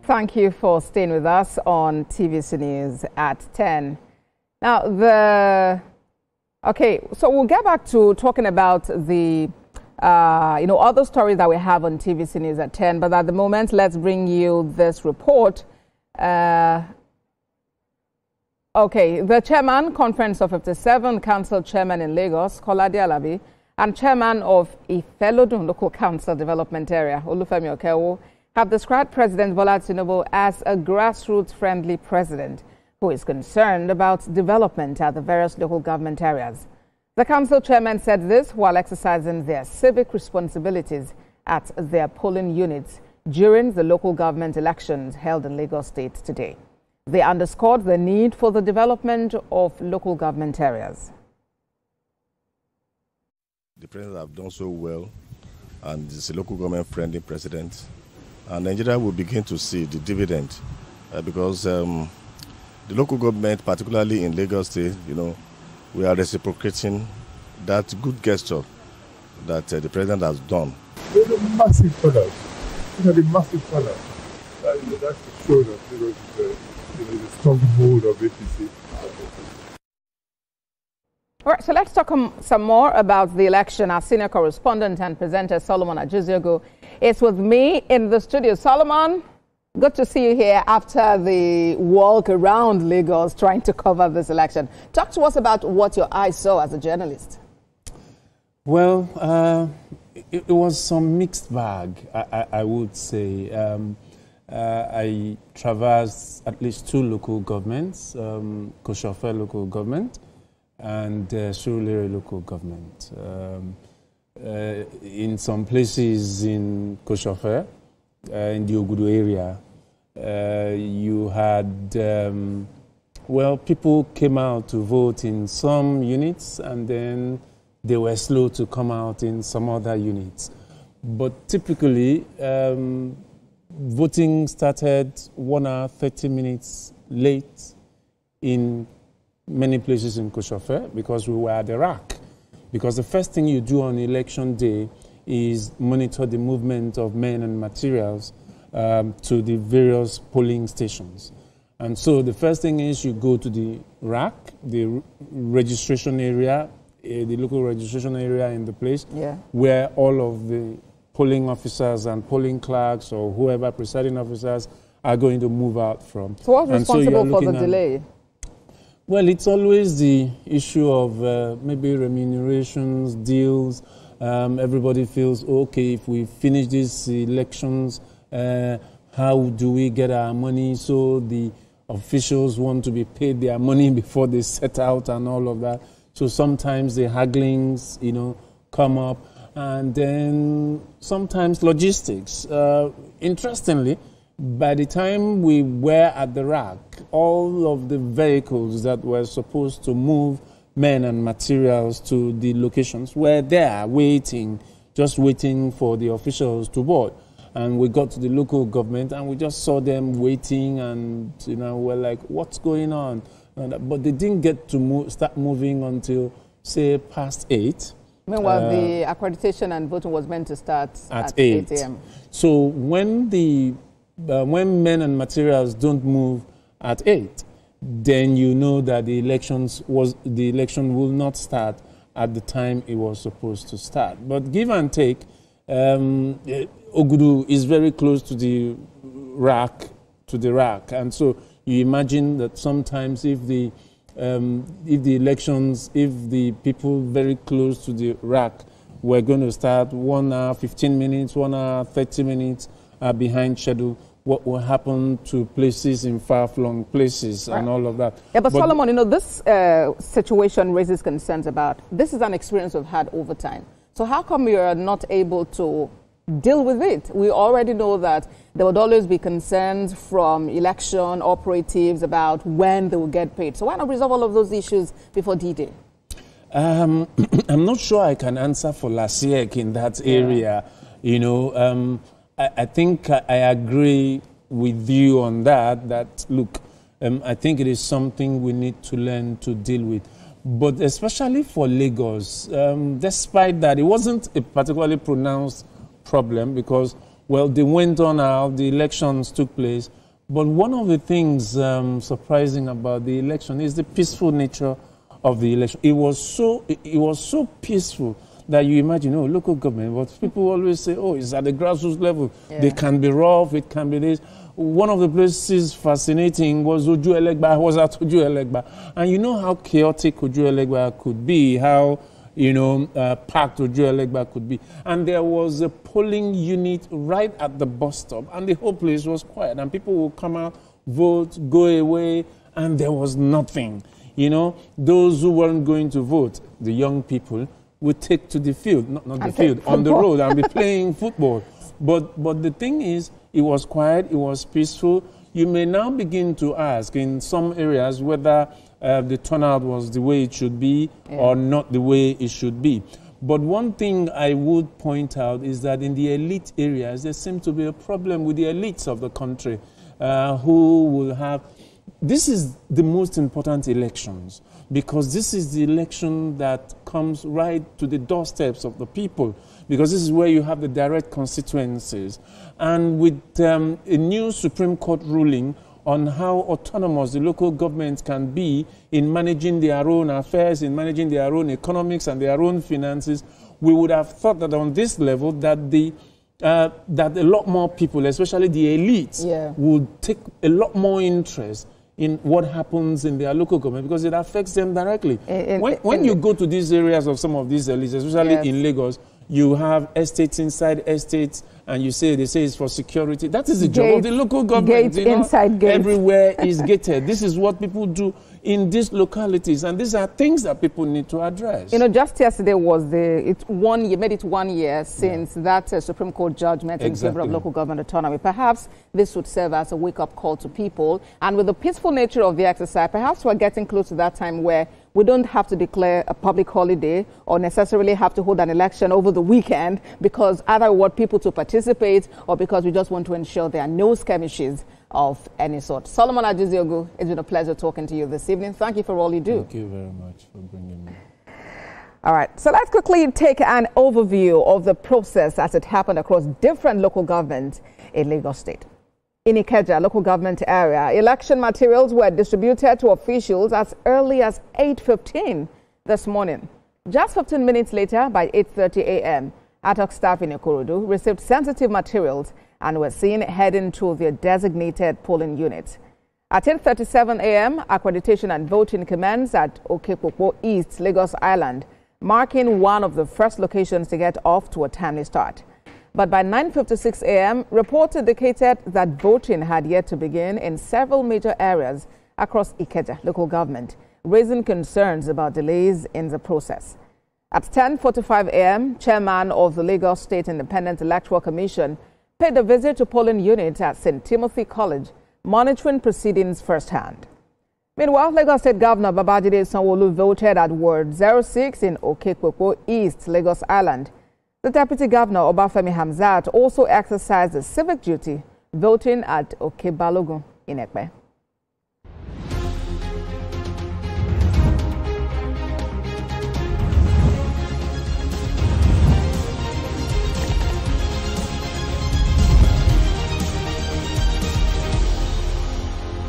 Thank you for staying with us on TVC News at 10. Now, so we'll get back to talking about the, other stories that we have on TVC News at 10. But at the moment, let's bring you this report. The Chairman, Conference of 57 Council Chairmen in Lagos, Kolade Alabi, and Chairman of Ifelodun Local Council Development Area, Olufemi Okewo, have described President Bola Tinubu as a grassroots-friendly president who is concerned about development at the various local government areas. The council chairman said this while exercising their civic responsibilities at their polling units during the local government elections held in Lagos State today. They underscored the need for the development of local government areas. The president has done so well, and is a local government-friendly president. And Nigeria will begin to see the dividend because the local government, particularly in Lagos State, we are reciprocating that good gesture that the president has done. There's a massive product. The massive product. That's to show that Lagos is a stronghold of APC. All right, so let's talk some more about the election. Our senior correspondent and presenter, Solomon Ajuziogo, is with me in the studio. Solomon, good to see you here after the walk around Lagos trying to cover this election. Talk to us about what your eyes saw as a journalist. Well, it was some mixed bag, I would say. I traversed at least two local governments, Koshofe local government and Surulere local government. In some places in Koshofe, in the Ogudu area, you had, people came out to vote in some units and then they were slow to come out in some other units. But typically, voting started 1 hour, 30 minutes late in many places in Koshofe because we were at the rack. Because the first thing you do on election day is monitor the movement of men and materials to the various polling stations. And so the first thing is you go to the rack, the registration area, the local registration area in the place where all of the polling officers and polling clerks or whoever presiding officers are going to move out from. So what's responsible for the delay? Well, it's always the issue of maybe remunerations, deals. Everybody feels, okay, if we finish these elections, how do we get our money? So the officials want to be paid their money before they set out and all of that. So sometimes the hagglings, come up. And then sometimes logistics. Interestingly, by the time we were at the rack, all of the vehicles that were supposed to move men and materials to the locations were there waiting, just waiting for the officials to board. And we got to the local government and we just saw them waiting and, we're like, what's going on? But they didn't get to start moving until, say, past 8. Meanwhile, the accreditation and voting was meant to start at 8 a.m. So when men and materials don't move at 8, then you know that the election will not start at the time it was supposed to start. But give and take, Ogudu is very close to the rack, and so you imagine that sometimes if the people very close to the rack were going to start 1 hour, 15 minutes, 1 hour, 30 minutes behind schedule, what will happen to places in far-flung places and all of that. Yeah, but Solomon, this situation raises concerns about, this is an experience we've had over time. So how come we are not able to deal with it? We already know that there would always be concerns from election operatives about when they will get paid. So why not resolve all of those issues before D-Day? I'm not sure I can answer for LASIEC in that area. I think I agree with you on that, look, I think it is something we need to learn to deal with. But especially for Lagos, despite that, it wasn't a particularly pronounced problem because Well, they went on out, the elections took place. But one of the things surprising about the election is the peaceful nature of the election. It was so peaceful that you imagine, oh, local government, but people always say, oh, it's at the grassroots level. Yeah. They can be rough, it can be this. One of the places fascinating was Oju Elegba. I was at Oju Elegba. And you know how chaotic Oju Elegba could be, how, packed Oju Elegba could be. And there was a polling unit right at the bus stop, and the whole place was quiet. And people would come out, vote, go away, and there was nothing. Those who weren't going to vote, the young people, would take to the field, not the field, on the road, and be playing football. But the thing is, it was quiet, it was peaceful. You may now begin to ask in some areas whether the turnout was the way it should be or not the way it should be. But one thing I would point out is that in the elite areas, there seems to be a problem with the elites of the country who will have... This is the most important elections, because this is the election that comes right to the doorsteps of the people, because this is where you have the direct constituencies. And with a new Supreme Court ruling on how autonomous the local governments can be in managing their own affairs, in managing their own economics and their own finances, we would have thought that on this level that that a lot more people, especially the elites, would take a lot more interest in what happens in their local government, because it affects them directly. When you go to these areas of some of these elites, especially in Lagos, you have estates inside estates, and they say it's for security. That is the job of the local government. Gate inside gate. Everywhere is gated. This is what people do in these localities, and these are things that people need to address. Just yesterday was made it 1 year since that Supreme Court judgment in favor of local government autonomy. Perhaps this would serve as a wake-up call to people, and with the peaceful nature of the exercise, perhaps we're getting close to that time where we don't have to declare a public holiday or necessarily have to hold an election over the weekend, because either we want people to participate or because we just want to ensure there are no skirmishes of any sort. Solomon Ajiziogu, it's been a pleasure talking to you this evening. Thank you for all you do. Thank you very much for bringing me. All right, so let's quickly take an overview of the process as it happened across different local governments in Lagos State. In Ikeja local government area, election materials were distributed to officials as early as 8:15 this morning. Just 15 minutes later, by 8:30 a.m., ad hoc staff in Ikorodu received sensitive materials and were seen heading to their designated polling units. At 10:37 a.m., accreditation and voting commenced at Okepopo East, Lagos Island, marking one of the first locations to get off to a timely start. But by 9:56 a.m., reports indicated that voting had yet to begin in several major areas across Ikeja local government, raising concerns about delays in the process. At 10:45 a.m., Chairman of the Lagos State Independent Electoral Commission paid a visit to polling units at St. Timothy College, monitoring proceedings firsthand. Meanwhile, Lagos State Governor Babajide Sanwo-Olu voted at Ward 06 in Okepopo East, Lagos Island. The Deputy Governor, Obafemi Hamzat, also exercised a civic duty, voting at Okebalogun in Ekpe.